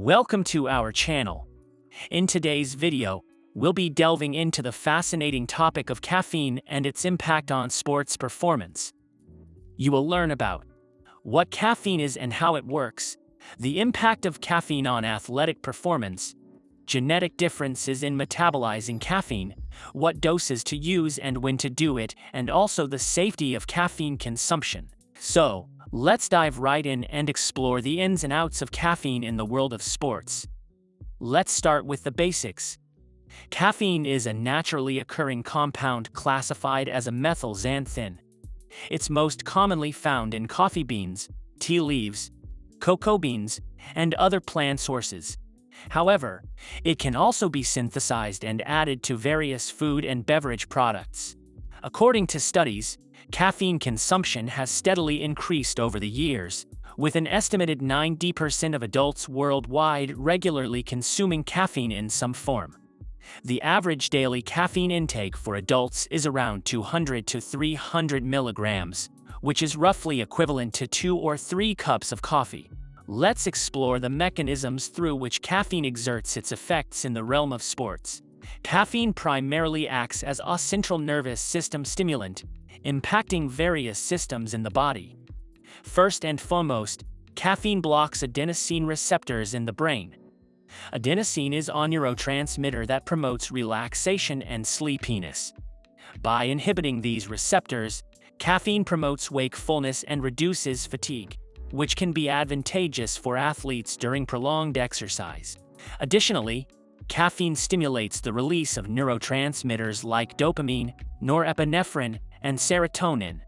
Welcome to our channel. In today's video, we'll be delving into the fascinating topic of caffeine and its impact on sports performance. You will learn about what caffeine is and how it works, the impact of caffeine on athletic performance, genetic differences in metabolizing caffeine, what doses to use and when to do it, and also the safety of caffeine consumption. So, let's dive right in and explore the ins and outs of caffeine in the world of sports. Let's start with the basics. Caffeine is a naturally occurring compound classified as a methylxanthin. It's most commonly found in coffee beans, tea leaves, cocoa beans, and other plant sources. However, it can also be synthesized and added to various food and beverage products. According to studies, caffeine consumption has steadily increased over the years, with an estimated 90% of adults worldwide regularly consuming caffeine in some form. The average daily caffeine intake for adults is around 200 to 300 milligrams, which is roughly equivalent to 2 or 3 cups of coffee. Let's explore the mechanisms through which caffeine exerts its effects in the realm of sports. Caffeine primarily acts as a central nervous system stimulant, impacting various systems in the body. First and foremost, caffeine blocks adenosine receptors in the brain. Adenosine is a neurotransmitter that promotes relaxation and sleepiness. By inhibiting these receptors, caffeine promotes wakefulness and reduces fatigue, which can be advantageous for athletes during prolonged exercise. Additionally, caffeine stimulates the release of neurotransmitters like dopamine, norepinephrine, and serotonin.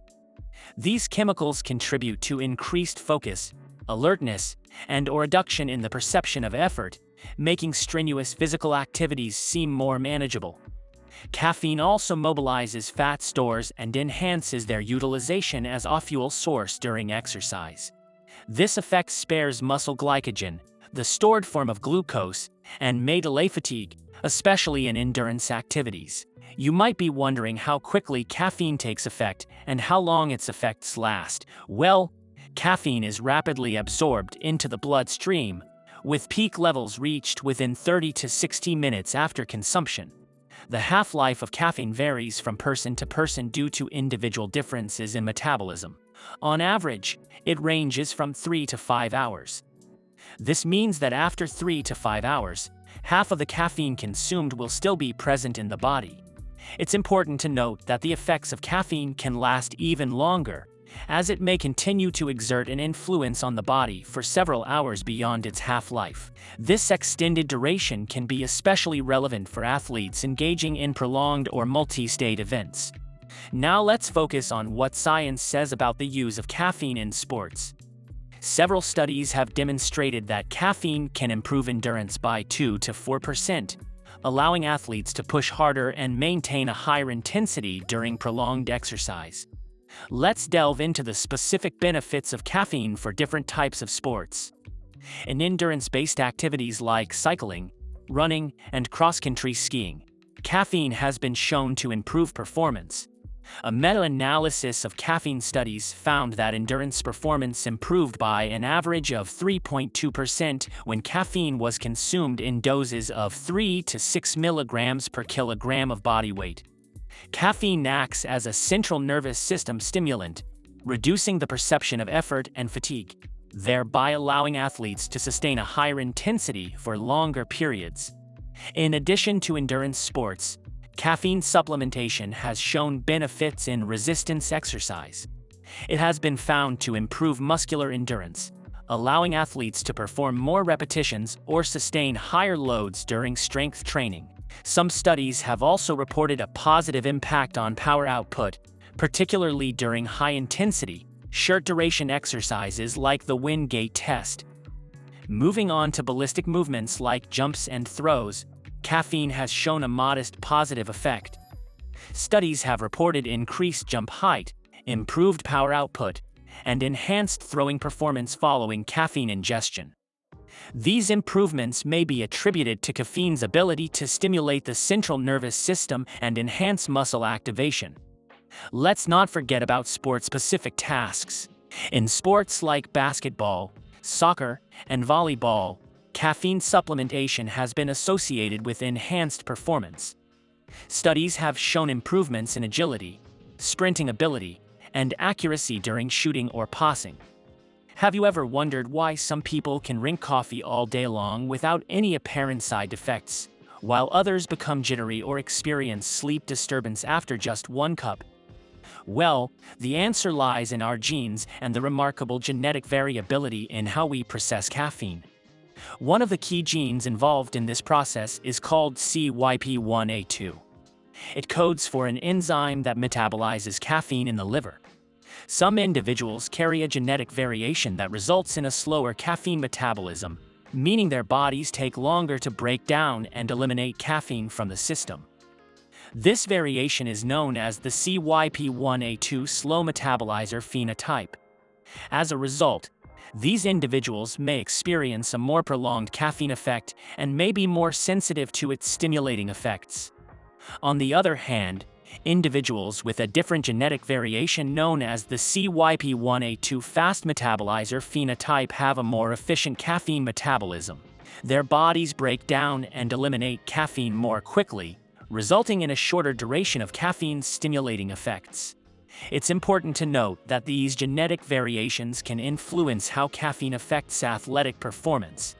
These chemicals contribute to increased focus, alertness, and a reduction in the perception of effort, making strenuous physical activities seem more manageable. Caffeine also mobilizes fat stores and enhances their utilization as a fuel source during exercise. This effect spares muscle glycogen, the stored form of glucose, and may delay fatigue, especially in endurance activities. You might be wondering how quickly caffeine takes effect and how long its effects last. Well, caffeine is rapidly absorbed into the bloodstream, with peak levels reached within 30 to 60 minutes after consumption. The half-life of caffeine varies from person to person due to individual differences in metabolism. On average, it ranges from 3 to 5 hours. This means that after 3 to 5 hours, half of the caffeine consumed will still be present in the body. It's important to note that the effects of caffeine can last even longer, as it may continue to exert an influence on the body for several hours beyond its half-life. This extended duration can be especially relevant for athletes engaging in prolonged or multi-state events. Now let's focus on what science says about the use of caffeine in sports. Several studies have demonstrated that caffeine can improve endurance by 2 to 4%, allowing athletes to push harder and maintain a higher intensity during prolonged exercise. Let's delve into the specific benefits of caffeine for different types of sports. In endurance-based activities like cycling, running, and cross-country skiing, caffeine has been shown to improve performance. A meta-analysis of caffeine studies found that endurance performance improved by an average of 3.2% when caffeine was consumed in doses of 3 to 6 milligrams per kilogram of body weight. Caffeine acts as a central nervous system stimulant, reducing the perception of effort and fatigue, thereby allowing athletes to sustain a higher intensity for longer periods. In addition to endurance sports, caffeine supplementation has shown benefits in resistance exercise. It has been found to improve muscular endurance, allowing athletes to perform more repetitions or sustain higher loads during strength training. Some studies have also reported a positive impact on power output, particularly during high-intensity, short-duration exercises like the Wingate test. Moving on to ballistic movements like jumps and throws, caffeine has shown a modest positive effect. Studies have reported increased jump height, improved power output, and enhanced throwing performance following caffeine ingestion. These improvements may be attributed to caffeine's ability to stimulate the central nervous system and enhance muscle activation. Let's not forget about sport-specific tasks. In sports like basketball, soccer, and volleyball, caffeine supplementation has been associated with enhanced performance. Studies have shown improvements in agility, sprinting ability, and accuracy during shooting or passing. Have you ever wondered why some people can drink coffee all day long without any apparent side effects, while others become jittery or experience sleep disturbance after just one cup? Well, the answer lies in our genes and the remarkable genetic variability in how we process caffeine. One of the key genes involved in this process is called CYP1A2. It codes for an enzyme that metabolizes caffeine in the liver. Some individuals carry a genetic variation that results in a slower caffeine metabolism, meaning their bodies take longer to break down and eliminate caffeine from the system. This variation is known as the CYP1A2 slow metabolizer phenotype. As a result, these individuals may experience a more prolonged caffeine effect and may be more sensitive to its stimulating effects. On the other hand, individuals with a different genetic variation known as the CYP1A2 fast metabolizer phenotype have a more efficient caffeine metabolism. Their bodies break down and eliminate caffeine more quickly, resulting in a shorter duration of caffeine-stimulating effects. It's important to note that these genetic variations can influence how caffeine affects athletic performance.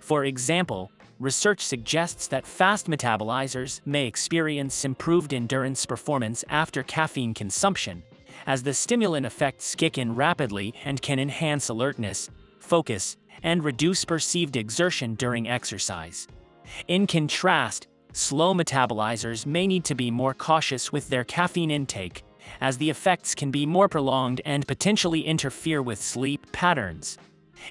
For example, research suggests that fast metabolizers may experience improved endurance performance after caffeine consumption, as the stimulant effects kick in rapidly and can enhance alertness, focus, and reduce perceived exertion during exercise. In contrast, slow metabolizers may need to be more cautious with their caffeine intake, as the effects can be more prolonged and potentially interfere with sleep patterns.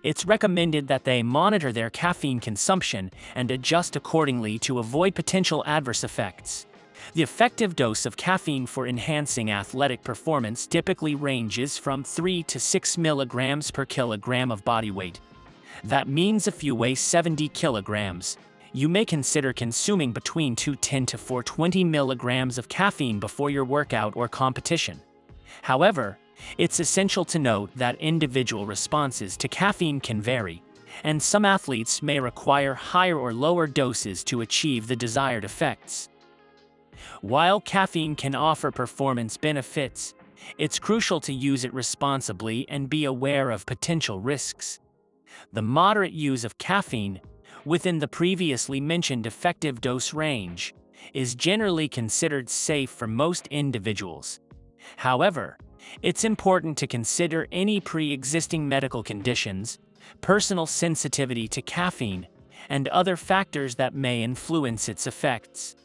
It's recommended that they monitor their caffeine consumption and adjust accordingly to avoid potential adverse effects. The effective dose of caffeine for enhancing athletic performance typically ranges from 3 to 6 milligrams per kilogram of body weight. That means if you weigh 70 kilograms, you may consider consuming between 210 to 420 milligrams of caffeine before your workout or competition. However, it's essential to note that individual responses to caffeine can vary, and some athletes may require higher or lower doses to achieve the desired effects. While caffeine can offer performance benefits, it's crucial to use it responsibly and be aware of potential risks. The moderate use of caffeine, within the previously mentioned effective dose range, is generally considered safe for most individuals. However, it's important to consider any pre-existing medical conditions, personal sensitivity to caffeine, and other factors that may influence its effects.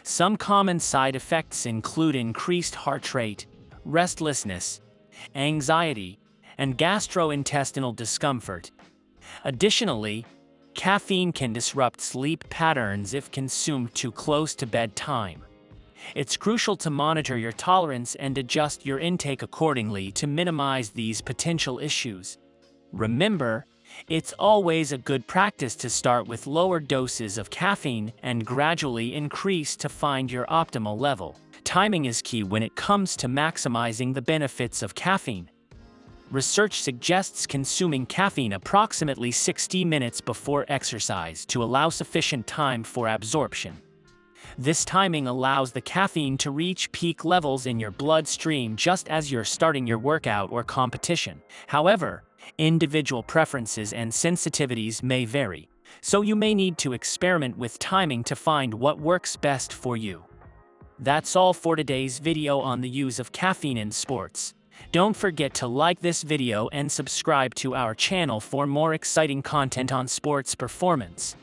Some common side effects include increased heart rate, restlessness, anxiety, and gastrointestinal discomfort. Additionally, caffeine can disrupt sleep patterns if consumed too close to bedtime. It's crucial to monitor your tolerance and adjust your intake accordingly to minimize these potential issues. Remember, it's always a good practice to start with lower doses of caffeine and gradually increase to find your optimal level. Timing is key when it comes to maximizing the benefits of caffeine. Research suggests consuming caffeine approximately 60 minutes before exercise to allow sufficient time for absorption. This timing allows the caffeine to reach peak levels in your bloodstream just as you're starting your workout or competition. However, individual preferences and sensitivities may vary, so you may need to experiment with timing to find what works best for you. That's all for today's video on the use of caffeine in sports. Don't forget to like this video and subscribe to our channel for more exciting content on sports performance.